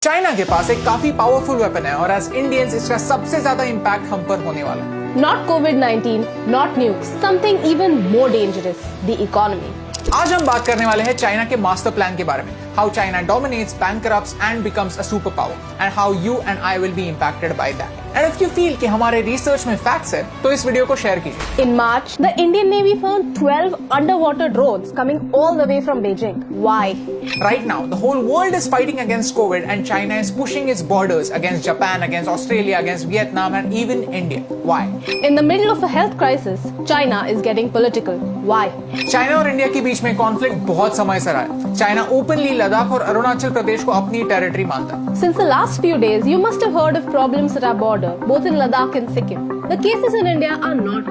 China के पास एक काफी पावरफुल वेपन है और एज इंडियंस इसका सबसे ज्यादा इम्पैक्ट हम पर होने वाला है। Not COVID-19, not nukes, something even more dangerous, the economy. आज हम बात करने वाले हैं चाइना के मास्टर प्लान के बारे में, how China dominates, bankrupts and becomes a superpower, and how you and I will be impacted by that. And if you feel कि हमारे रिसर्च में फैक्ट्स है, तो इस वीडियो को शेयर कीजिए। In March, the Indian Navy found 12 underwater drones coming all the way from Beijing. Why? Right now, the whole world is fighting against COVID, and China is pushing its borders against Japan, against Australia, against Vietnam, and even India. Why? In the middle of a health crisis, China is getting political. Why? China और India के बीच में conflict बहुत समय से रहा है। China openly Ladakh और अरुणाचल प्रदेश को अपनी टेरिटरी मानता है। Since the last few days, you must have heard of problems at our border, both in Ladakh and Sikkim. The cases in India are not.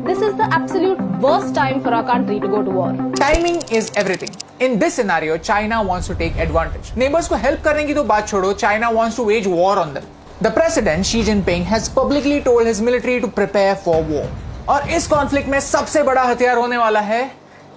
This is the absolute worst time for our country to go to war. Timing is everything. In this scenario, China wants to take advantage. Neighbors को help करने की तो बात छोड़ो, China wants to wage war on them. The president Xi Jinping has publicly told his military to prepare for war. और इस conflict में सबसे बड़ा हथियार होने वाला है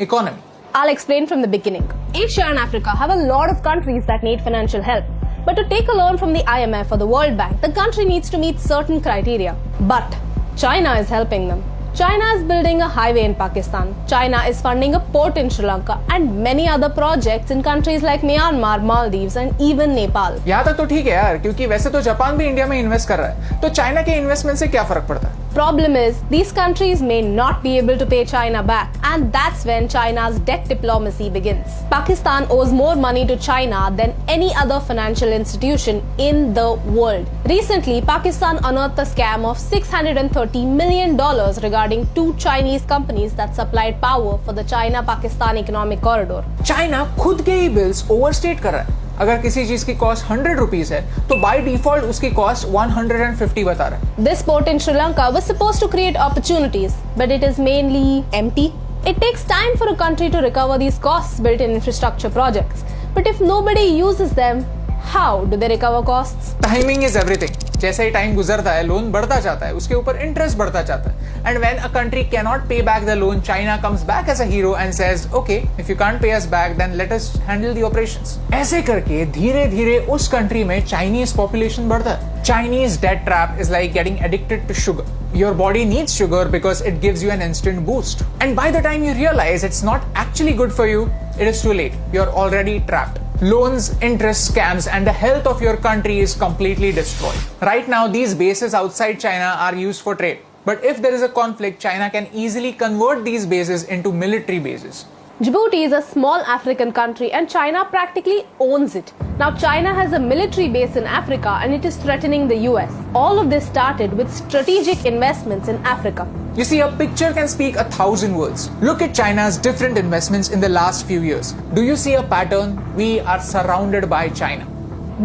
economy. I'll explain from the beginning. Asia and Africa have a lot of countries that need financial help. But to take a loan from the IMF or the World Bank, the country needs to meet certain criteria. But China is helping them. China is building a highway in Pakistan. China is funding a port in Sri Lanka and many other projects in countries like Myanmar, Maldives and even Nepal. यहाँ तक तो ठीक है यार, क्योंकि वैसे तो Japan भी इंडिया में इन्वेस्ट कर रहा है, तो चाइना के इन्वेस्टमेंट से क्या फर्क पड़ता है? Problem is, these countries may not be able to pay China back, and that's when China's debt diplomacy begins. Pakistan owes more money to China than any other financial institution in the world. Recently, Pakistan unearthed a scam of $630 million regarding two Chinese companies that supplied power for the China-Pakistan economic corridor. China खुद के ही bills overstate कर रहा है। अगर किसी चीज की cost 100 rupees है, तो बाय डिफॉल्ट उसकी कॉस्ट 150 बता रहा है। This port in Sri Lanka was supposed to create opportunities, but it is mainly empty. It takes time for a country to recover these costs built in infrastructure projects. But if nobody uses them, how do they recover costs? Timing is everything. जैसे ही time गुजरता है, loan बढ़ता जाता है, उसके ऊपर interest बढ़ता जाता है. And when a country cannot pay back the loan, China comes back as a hero and says, okay, if you can't pay us back, then let us handle the operations. ऐसे करके धीरे धीरे उस country में Chinese population बढ़ता है. Chinese debt trap is like getting addicted to sugar. Your body needs sugar because it gives you an instant boost. And by the time you realize it's not actually good for you, it is too late. You're already trapped. Loans, interest, scams, and the health of your country is completely destroyed. Right now, these bases outside China are used for trade. But if there is a conflict, China can easily convert these bases into military bases. Djibouti is a small African country and China practically owns it. Now China has a military base in Africa and it is threatening the US. All of this started with strategic investments in Africa. You see, a picture can speak 1,000 words. Look at China's different investments in the last few years. Do you see a pattern? We are surrounded by China.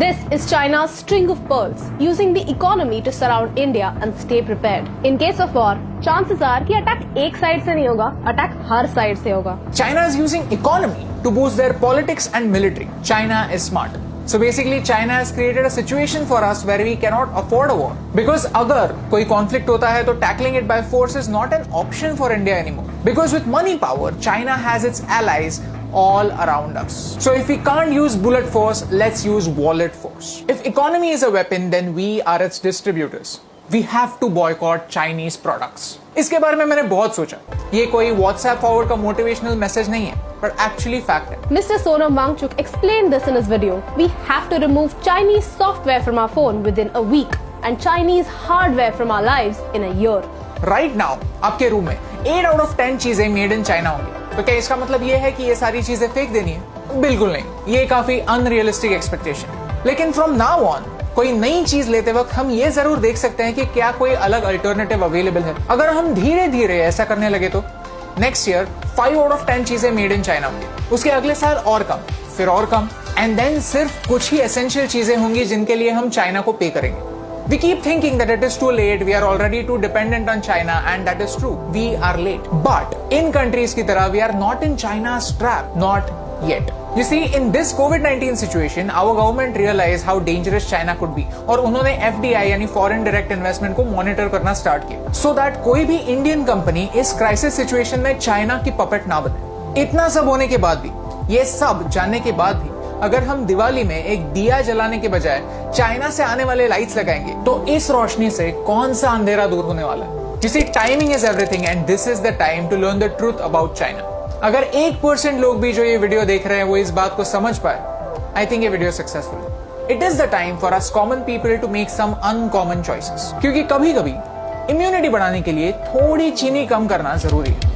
This is China's string of pearls, using the economy to surround India and stay prepared. In case of war, chances are कि attack एक side से नहीं होगा, attack हर side से होगा. China is using economy to boost their politics and military. China is smart. So basically, China has created a situation for us where we cannot afford a war. Because अगर कोई conflict होता है, तो tackling it by force is not an option for India anymore. Because with money power, China has its allies all around us. So if we can't use bullet force, let's use wallet force. If economy is a weapon, then we are its distributors. We have to boycott Chinese products. इसके बारे में मैंने बहुत सोचा. ये कोई WhatsApp forward का motivational message नहीं है, but actually fact है. Mr. Sonam Wangchuk explained this in his video. We have to remove Chinese software from our phone within a week and Chinese hardware from our lives in a year. Right now, आपके room में 8 out of 10 चीजें made in China होंगी. तो क्या इसका मतलब ये है कि ये सारी चीजें फेंक देनी है? बिल्कुल नहीं. ये काफी अनरियलिस्टिक एक्सपेक्टेशन है. लेकिन फ्रॉम नाउ ऑन कोई नई चीज लेते वक्त हम ये जरूर देख सकते हैं कि क्या कोई अलग अल्टरनेटिव अवेलेबल है. अगर हम धीरे धीरे ऐसा करने लगे तो नेक्स्ट ईयर 5 out of 10 चीजें मेड इन चाइना होंगी. उसके अगले साल और कम, फिर और कम, एंड देन सिर्फ कुछ ही एसेंशियल चीजें होंगी जिनके लिए हम चाइना को पे करेंगे. We keep thinking that it is too late, we are already too dependent on China, and that is true. We are late. But in countries की तरह, we are not in China's trap. Not yet. You see, in this COVID-19 situation, our government realized how dangerous China could be, और उन्होंने FDI यानी Foreign Direct Investment को monitor करना start किया, so that कोई भी Indian company इस crisis situation में China की puppet ना बने. इतना सब होने के बाद भी, ये सब जानने के बाद भी, अगर हम दिवाली में एक दिया जलाने के बजाय चाइना से आने वाले लाइट्स लगाएंगे तो इस रोशनी से कौन सा अंधेरा दूर होने वाला है? You see, timing is everything and this is the time to learn the truth about China. अगर 1% लोग भी जो ये वीडियो देख रहे हैं वो इस बात को समझ पाए, I think ये video successful. It is the time for us common people to make some uncommon choices. क्योंकि कभी-कभी इम्यूनिटी बढ़ाने के लिए थोड़ी चीनी कम करना जरूरी है।